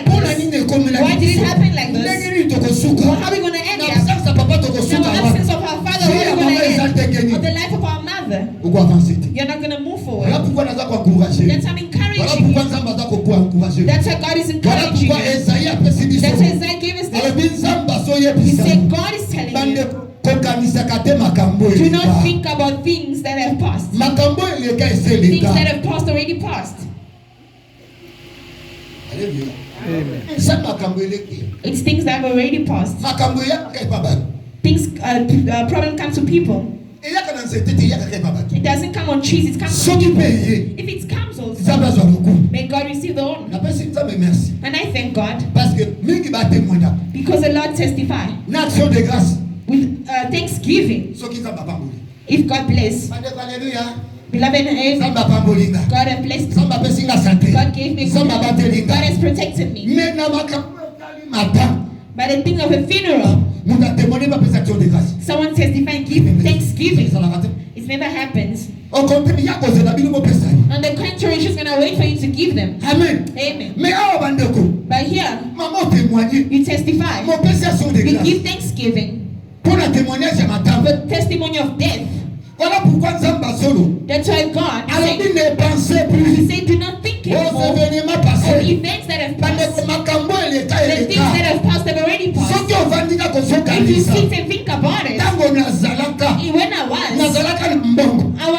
like this? Why did it happen like this? Well, how are we going to end it? In the absence of our father, how are we going to end? Of the life of our mother. You're not going to move forward. That's I'm encouraging you. That's why God is encouraging you. That's why Isaiah gave us this. He said God is telling you, do not think about things that have passed. Things that have passed already passed. Amen. It's things that have already passed. Things, problem comes to people. It doesn't come on trees, it comes on people. If it comes also, may God receive the honor. And I thank God because the Lord testified with thanksgiving. If God bless, beloved, God has blessed me. God gave me good health. God has protected me. By the thing of a funeral, someone testify and give thanksgiving. It never happens. On the contrary, she's going to wait for you to give them. Amen. Amen. But here, you testify. You give thanksgiving. The testimony of death. That's why God said, He said, do not think anymore of events that have passed. The things that have passed have already passed. If you sit and think about it, when I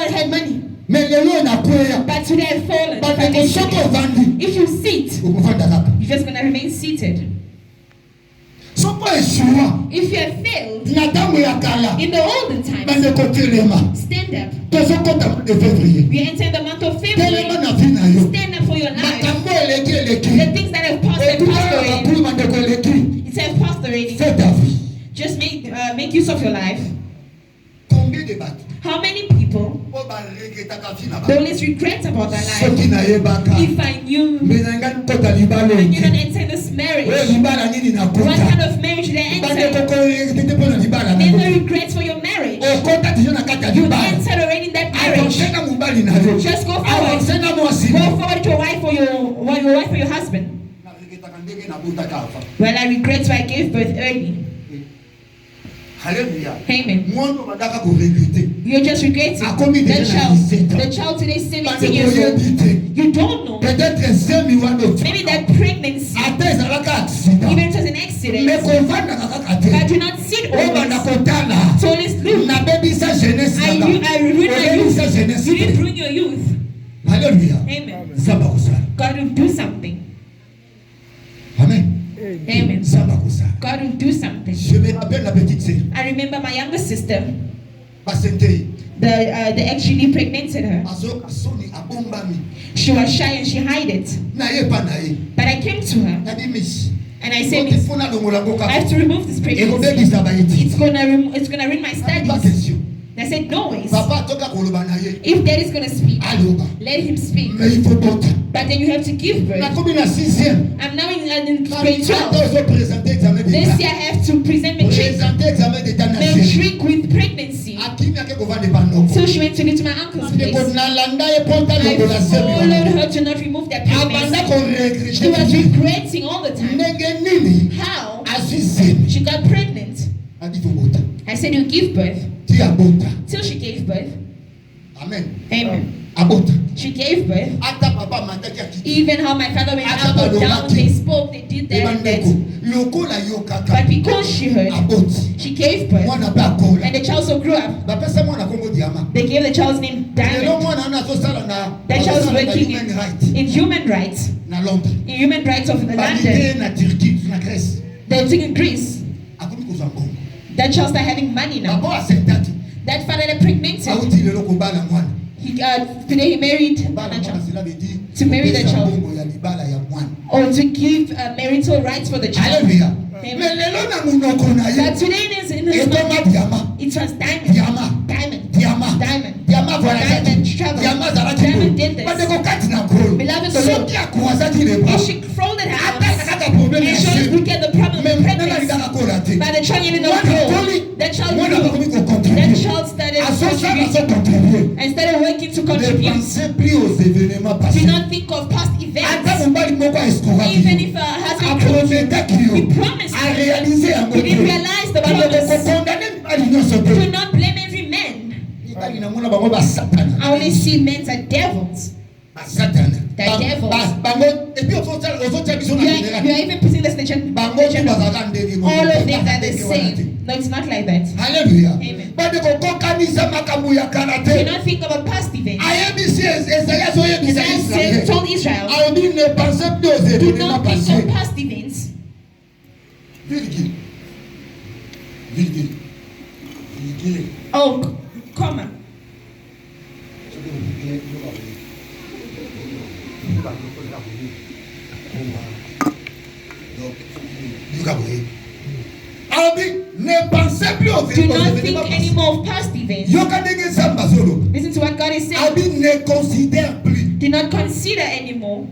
had money. But today I've fallen. If you sit, you're just going to remain seated. If you have failed in the olden times, stand up. We enter the month of February. Stand up for your life. The things that have passed already. It has passed already. Just make use of your life. How many people they always regret about their life? If I knew I didn't enter this marriage, what kind of marriage did I enter? Never regrets for your marriage. You entered already in that marriage. Just go forward. Go forward to your wife or your husband. Well, I regret why I gave birth early. Hallelujah. Amen. You're just regretting. The child today is 17 years old. You don't know. Maybe that pregnancy, even if it was an accident, but do not sit always. So let's look. I ruined my youth. You didn't ruin your youth. Hallelujah. Amen. God will do something. Amen. Amen. God will do something. I remember my younger sister. They actually impregnated her. She was shy and she hid it. But I came to her and I said, Miss, I have to remove this pregnancy. It's gonna ruin my studies. I said, no ways. If Dad is going to speak, let him speak. But then you have to give birth. I'm now in grade 12. This year I have to present matric with pregnancy. So she went to live to my uncle's place. I followed her to not remove that pregnancy. She was regretting all the time. How? She got pregnant. I said, you give birth. Till she gave birth. Amen. Amen. She gave birth. Even how my father went up or down, they spoke, they did that and that. But because she heard, she gave birth. And the child so grew up. They gave the child's name Diamond. That child's working in human rights. In human rights of London. They're working in Greece. That child started having money now. That father that pregnant today he married to marry the child or to give marital rights for the child. But today in his market, it was diamond did this. Beloved, if she folded her arms and she would get the problem with pregnancy, by the child even though that child started contributing and started working to contribute. Do not think of past events. Even if her husband Do not blame every man. I only see men as devils. The devils. You are even putting this in the all of them are the same. No, it's not like that. Hallelujah. Amen. Do not think about past events. Isaiah told Israel, do not think of past events. Oh, comma. Do not think anymore of past events. Listen to what God is saying. Do not consider anymore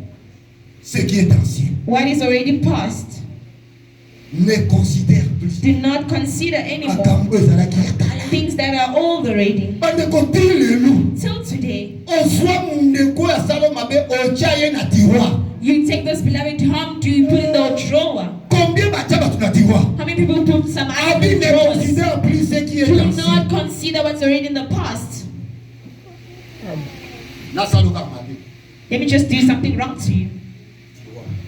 what is already past. Do not consider anymore things that are old already. Till today, you take this beloved harm to put in the drawer. How many people put some items in drawers? Do not consider what's already in the past. Let me just do something wrong to you.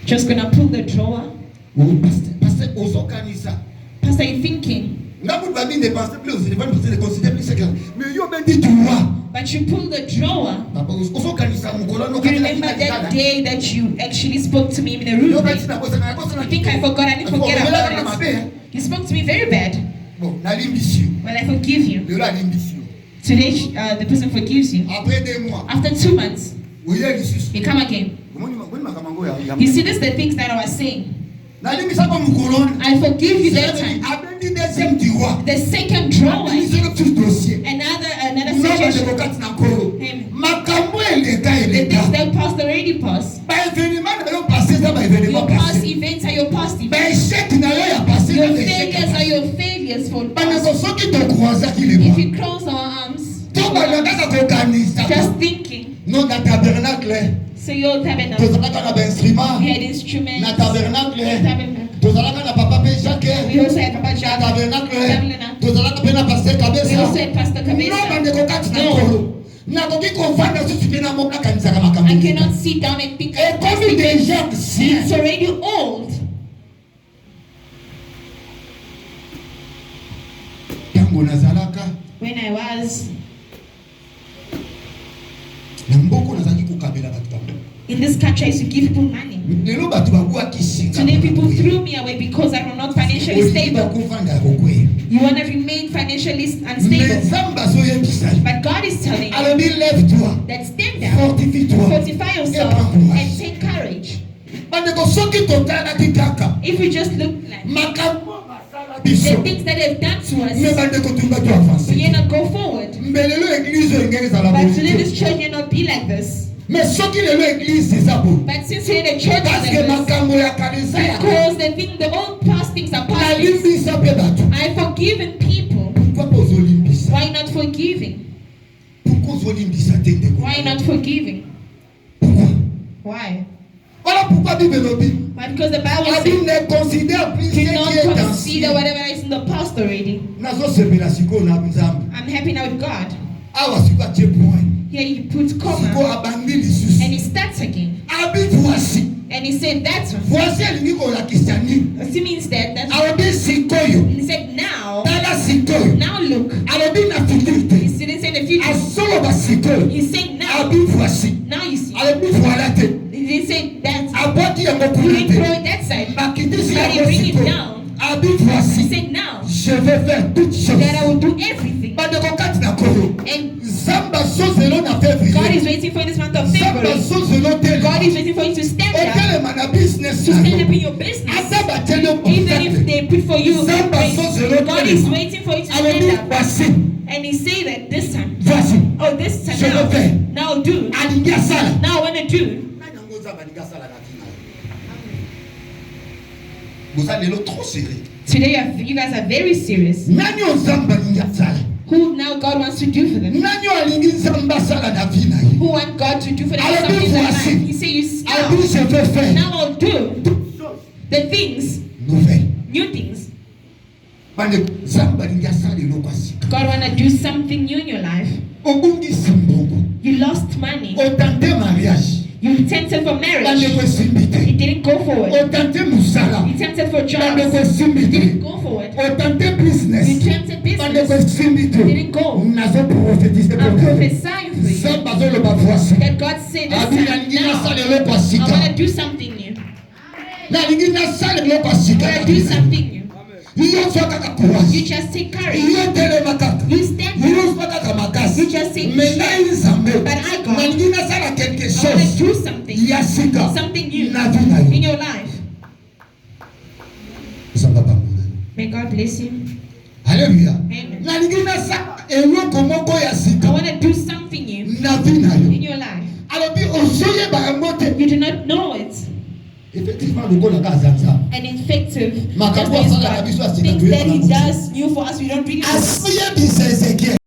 Just gonna pull the drawer. Pastor, you thinking? But you pull the drawer. You remember that day that you actually spoke to me in the room? I think I forgot. I didn't forget about it. You spoke to me very bad. Well, I forgive you. Today, the person forgives you. After 2 months, you come again. You see, this is the things that I was saying. I forgive you that time. The second drawer, another situation. The things that passed already passed. Your past events are your past events. Your failures are your failures for the past. If you close our arms, just thinking. So your tabernacle, we had instruments. We also had Papa Jack. We also had Pastor Cabeza. I cannot sit down and think of it's already old. When I was in this country, I used to give people money. Today, people threw me away because I'm not financially stable. You want to remain financially unstable. But God is telling you that stand down, fortify yourself, and take courage. If we just look like the things that they've done to us, we cannot go forward. But today, this church will not be like this. But since the church is like this, because the old past things are past things, I've forgiven people. Why not forgiving? Why not forgiving? Why? But because the Bible says, do not consider whatever is in the past already. I'm happy now with God. Here you put comma, and he starts again. And he said that's one. It means that he said now look. He didn't say the future. He said now you see. He didn't say that. He didn't throw it that side. He didn't bring it down. He said now that I will do everything. And God is waiting for this month of February. God is waiting for you to stand up. To stand up in your business. Even if they put for you, God is waiting for you to stand up. And he say that this time. Oh, this time now do. Now I want to do. Today you guys are very serious. Who now God wants to do for them? Who want God to do for them something in their life? He said now I'll do the things, new things. God want to do something new in your life. You lost money. You tempted for marriage. It didn't go forward. You tempted for jobs. It didn't go forward. You tempted business. It didn't go. I'm prophesying for you that God said this time, now, I want to do something new. I want to do something new. You just take courage. You stand up. You just take strength. But I want to do something new in your life. May God bless you. Hallelujah. Amen. I want to do something new in your life. You do not know it. And effective. Just things that he does new for us, we don't really know.